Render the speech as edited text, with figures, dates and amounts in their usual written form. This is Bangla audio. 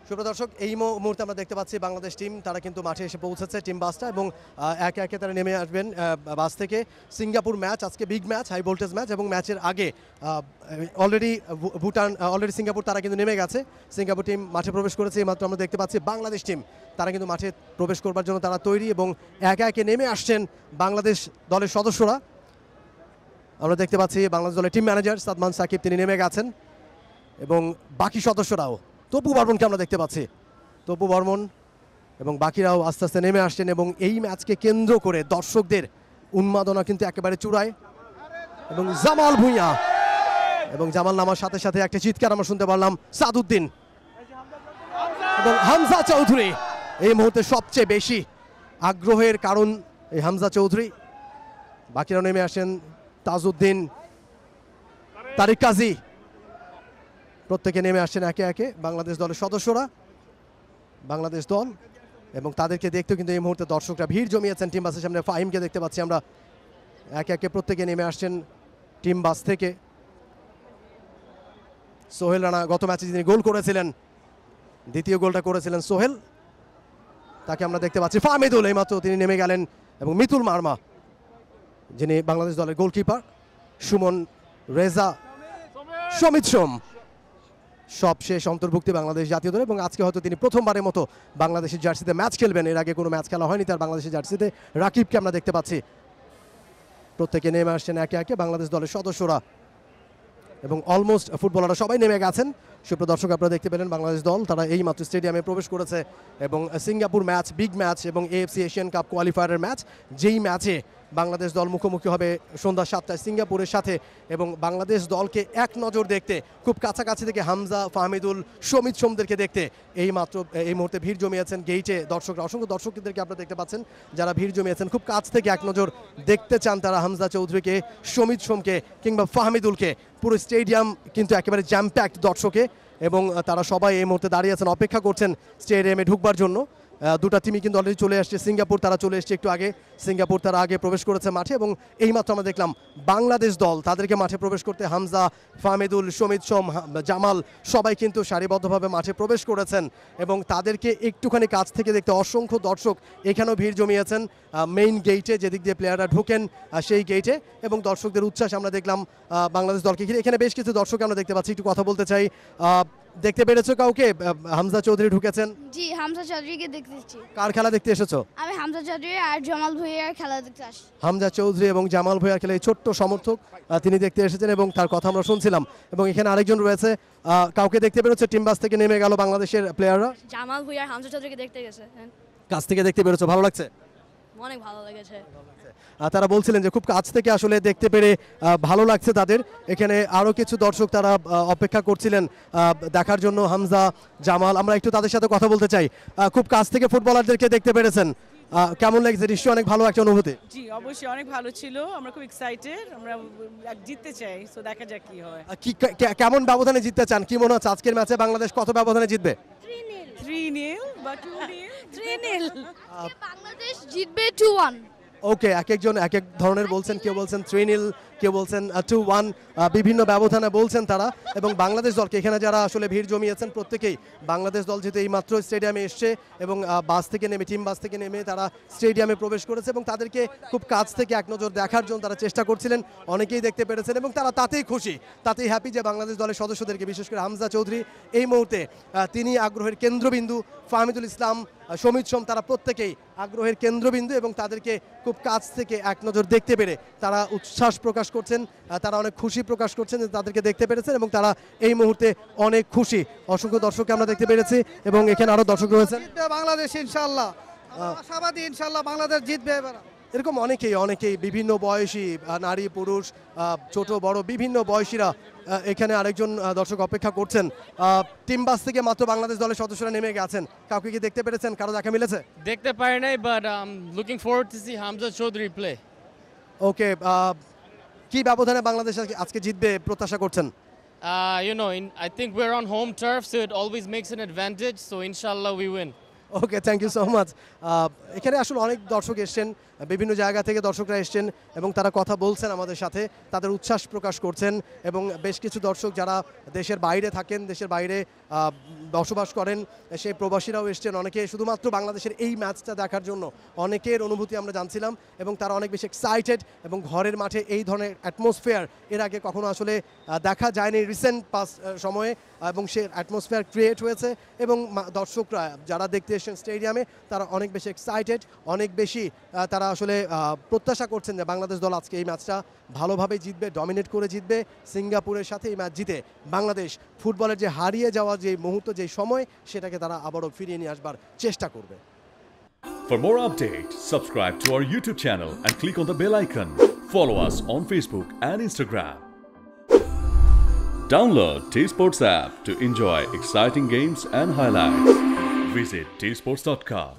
সুপ্রদর্শক এই মুহূর্তে আমরা দেখতে পাচ্ছি বাংলাদেশ টিম তারা কিন্তু মাঠে এসে পৌঁছেছে টিম বাসটা এবং একে একে তারা নেমে আসবেন বাস থেকে। সিঙ্গাপুর ম্যাচ আজকে big match, high voltage match এবং ম্যাচের আগে অলরেডি সিঙ্গাপুর তারা কিন্তু নেমে গেছে। সিঙ্গাপুর টিম মাঠে প্রবেশ করেছে, এইমাত্র আমরা দেখতে পাচ্ছি বাংলাদেশ টিম তারা কিন্তু মাঠে প্রবেশ করবার জন্য তারা তৈরি এবং একে একে নেমে আসছেন বাংলাদেশ দলের সদস্যরা। আমরা দেখতে পাচ্ছি বাংলাদেশ দলের টিম ম্যানেজার সাদমান সাকিব তিনি নেমে গেছেন এবং বাকি সদস্যরাও। তপু বর্মনকে আমরা দেখতে পাচ্ছি, তপু বর্মন এবং বাকিরাও আস্তে আস্তে নেমে আসছেন এবং এই ম্যাচকে কেন্দ্র করে দর্শকদের উন্মাদনা কিন্তু একেবারে চূড়ায়। এবং জামাল ভুঁইয়া এবং জামাল নামার সাথে সাথে একটা চিৎকার আমরা শুনতে পারলাম সাদউদ্দিন এবং হামজা চৌধুরী। এই মুহূর্তে সবচেয়ে বেশি আগ্রহের কারণ এই হামজা চৌধুরী। বাকিরাও নেমে আসেন, তাজউদ্দিন, তারিক কাজী, প্রত্যেকে নেমে আসছেন একে একে বাংলাদেশ দলের সদস্যরা। বাংলাদেশ দল এবং তাদেরকে দেখতেও কিন্তু এই মুহূর্তে দর্শকরা ভিড় জমিয়েছেন টিম বাসের সামনে। ফাহিমকে দেখতে পাচ্ছি আমরা, একে একে প্রত্যেকে নেমে আসছেন টিম বাস থেকে। সোহেল রানা গত ম্যাচে যিনি গোল করেছিলেন, দ্বিতীয় গোলটা করেছিলেন সোহেল, তাকে আমরা দেখতে পাচ্ছি। ফাহমিদুল এইমাত্র তিনি নেমে গেলেন এবং মিতুল মার্মা যিনি বাংলাদেশ দলের গোলকিপার, সুমন রেজা, সমিত সোম সব শেষ অন্তর্ভুক্তি বাংলাদেশ জাতীয় দল এবং আজকে হয়তো তিনি প্রথমবারের মতো বাংলাদেশের জার্সিতে ম্যাচ খেলবেন। এর আগে কোনো ম্যাচ খেলা হয়নি তার বাংলাদেশের জার্সিতে। রাকিবকে আমরা দেখতে পাচ্ছি। প্রত্যেকে নেমে আসছেন একে একে বাংলাদেশ দলের সদস্যরা এবং অলমোস্ট ফুটবলাররা সবাই নেমে গেছেন। সুপ্রদর্শক আপনারা দেখতে পেলেন বাংলাদেশ দল তারা এই মাত্র স্টেডিয়ামে প্রবেশ করেছে এবং সিঙ্গাপুর ম্যাচ, বিগ ম্যাচ এবং এএফসি এশিয়ান কাপ কোয়ালিফায়ারের ম্যাচ, যেই ম্যাচে বাংলাদেশ দল মুখোমুখি হবে সন্ধ্যা 7টায় সিঙ্গাপুরের সাথে। এবং বাংলাদেশ দলকে এক নজর দেখতে, খুব কাছাকাছি থেকে হামজা, ফাহমিদুল, সমিত সোমদেরকে দেখতে এই মুহূর্তে ভিড় জমিয়েছেন গেইটে দর্শকরা। অসংখ্য দর্শকদেরকে আপনারা দেখতে পাচ্ছেন যারা ভিড় জমিয়েছেন, খুব কাছ থেকে এক নজর দেখতে চান তারা হামজা চৌধুরীকে, সমিত সোমকে কিংবা ফাহমিদুলকে। পুরো স্টেডিয়াম কিন্তু একেবারে জ্যাম প্যাকড দর্শকে এবং তারা সবাই এই মুহূর্তে দাঁড়িয়ে আছেন, অপেক্ষা করছেন স্টেডিয়ামে ঢুকবার জন্য। দুটা টিমই কিন্তু অলরেডি চলে আসছে। সিঙ্গাপুর তারা চলে এসছে একটু আগে, সিঙ্গাপুর তারা আগে প্রবেশ করেছে মাঠে এবং এইমাত্র আমরা দেখলাম বাংলাদেশ দল তাদেরকে মাঠে প্রবেশ করতে হামজা, ফাহমিদুল, সমিত সোম, জামাল সবাই কিন্তু সারিবদ্ধভাবে মাঠে প্রবেশ করেছেন এবং তাদেরকে একটুখানি কাছ থেকে দেখতে অসংখ্য দর্শক এখানেও ভিড় জমিয়েছেন মেইন গেইটে, যেদিক দিয়ে প্লেয়াররা ঢোকেন সেই গেইটে। এবং দর্শকদের উচ্ছ্বাস আমরা দেখলাম বাংলাদেশ দলকে ঘিরে। এখানে বেশ কিছু দর্শক আমরা দেখতে পাচ্ছি, একটু কথা বলতে চাই। দেখতে পেরেছো কাউকে? হামজা চৌধুরী ঢুকেছেন। জি, হামজা চৌধুরীকে দেখতেছি। কার খেলা দেখতে এসেছো? আমি হামজা চৌধুরী আর জামাল ভুঁইয়ার খেলা দেখতে আসি। হামজা চৌধুরী এবং জামাল ভুঁইয়ার খেলা এই ছোট্ট সমর্থক তিনি দেখতে এসেছেন এবং তার কথা আমরা শুনছিলাম। এবং এখানে আরেকজন রয়েছে, কাউকে দেখতে পেরেছো? টিম বাস থেকে নেমে গেল বাংলাদেশের প্লেয়াররা। জামাল ভুঁইয়া আর হামজা চৌধুরীকে দেখতে গেছে। কাছ থেকে দেখতে পেরেছো, ভালো লাগছে? অনেক ভালো লেগেছে। তারা বলছিলেন যে খুব কাছ থেকে আসলে দেখতে পেরে ভালো লাগছে তাদের। এখানে আরও কিছু দর্শক তারা অপেক্ষা করছিলেন দেখার জন্য হামজা, জামাল। আমরা একটু তাদের সাথে কথা বলতে চাই। খুব কাছ থেকে ফুটবলারদেরকে দেখতে পেরেছেন, কেমন লাগছে? নিশ্চয়ই অনেক ভালো একটা অনুভূতি। জি অবশ্যই অনেক ভালো ছিল, আমরা খুব এক্সাইটেড, আমরা জিততে চাই, সো দেখা যাক কি হয়। কেমন ব্যবধানে জিততে চান? কি মনে হচ্ছে আজকের ম্যাচে বাংলাদেশ কত ব্যবধানে জিতবে? 3-0 বা 2-0? 3-0 বাংলাদেশ জিতবে 2-1। ওকে, এক একজন এক এক ধরনের বলছেন, কেউ বলছেন 3-0, কেউ বলছেন 2-1, বিভিন্ন ব্যবধানে বলছেন তারা। এবং বাংলাদেশ দলকে এখানে যারা আসলে ভিড় জমিয়েছেন প্রত্যেকেই বাংলাদেশ দল যেহেতু এই মাত্র স্টেডিয়ামে এসছে এবং বাস থেকে নেমে, টিম বাস থেকে নেমে তারা স্টেডিয়ামে প্রবেশ করেছে এবং তাদেরকে খুব কাছ থেকে এক নজর দেখার জন্য তারা চেষ্টা করছিলেন। অনেকেই দেখতে পেরেছেন এবং তারা তাতেই খুশি, তাতেই হ্যাপি যে বাংলাদেশ দলের সদস্যদেরকে, বিশেষ করে হামজা চৌধুরী এই মুহূর্তে তিনি আগ্রহের কেন্দ্রবিন্দু, ফাহমিদুল ইসলাম, সমিত সোম তারা প্রত্যেকেই আগ্রহের কেন্দ্রবিন্দু এবং তাদেরকে খুব কাছ থেকে এক নজর দেখতে পেরে তারা উচ্ছ্বাস প্রকাশ করছেন, তারা অনেক খুশি প্রকাশ করছেন যে তাদেরকে দেখতে পেরেছেন এবং তারা এই মুহূর্তে অনেক খুশি। অসংখ্য দর্শককে আমরা দেখতে পেরেছি এবং এখানে আরও দর্শক রয়েছেন। বাংলাদেশ ইনশাআল্লাহ, আশাবাদী ইনশাআল্লাহ বাংলাদেশ জিতবে এবার। এরকম অনেকেই বিভিন্ন বয়সী, নারী পুরুষ, ছোট বড় বিভিন্ন বয়সীরা এখানে আরেকজন দর্শক অপেক্ষা করছেন। টিম বাস থেকে মাত্র বাংলাদেশ দলের সদস্যরা নেমে গেছেন, কাউকে কি দেখতে পেরেছেন? কারো দেখা মিলেছে? দেখতে পারি নাই, but looking forward to see Hamza Chowdhury play. Okay, কি ব্যবধানে বাংলাদেশ আজকে জিতবে প্রত্যাশা করছেন? You know, I think we're on home turf, so it always makes an advantage. So inshallah we win. Okay, thank you so much. এখানে আসলে অনেক দর্শক এসছেন, বিভিন্ন জায়গা থেকে দর্শকরা এসছেন এবং তারা কথা বলছেন আমাদের সাথে, তাদের উচ্ছ্বাস প্রকাশ করছেন এবং বেশ কিছু দর্শক যারা দেশের বাইরে থাকেন, দেশের বাইরে বসবাস করেন, সেই প্রবাসীরাও এসছেন। অনেকে শুধুমাত্র বাংলাদেশের এই ম্যাচটা দেখার জন্য অনেকের অনুভূতি আমরা জানছিলাম এবং তারা অনেক বেশি এক্সাইটেড এবং ঘরের মাঠে এই ধরনের অ্যাটমসফিয়ার এর আগে কখনো আসলে দেখা যায়নি রিসেন্ট পাস সময়ে, এবং সে অ্যাটমসফিয়ার ক্রিয়েট হয়েছে এবং দর্শকরা যারা দেখতে এসেছেন স্টেডিয়ামে তারা অনেক বেশি এক্সাইটেড, অনেক বেশি তারা আসলে প্রত্যাশা করছেন যে বাংলাদেশ দল আজকে এই ম্যাচটা ভালোভাবে জিতবে, ডমিনেট করে জিতবে, সিঙ্গাপুরের সাথে এই ম্যাচ জিতে বাংলাদেশ ফুটবলের যে হারিয়ে যাওয়া যে মুহূর্ত, যে সময়, সেটাকে তারা আবারও ফিরিয়ে নিয়ে আসবার চেষ্টা করবে। For more updates, subscribe to our YouTube channel and click on the bell icon. Follow us on Facebook and Instagram. Download T-Sports app to enjoy exciting games and highlights. Visit tsports.com.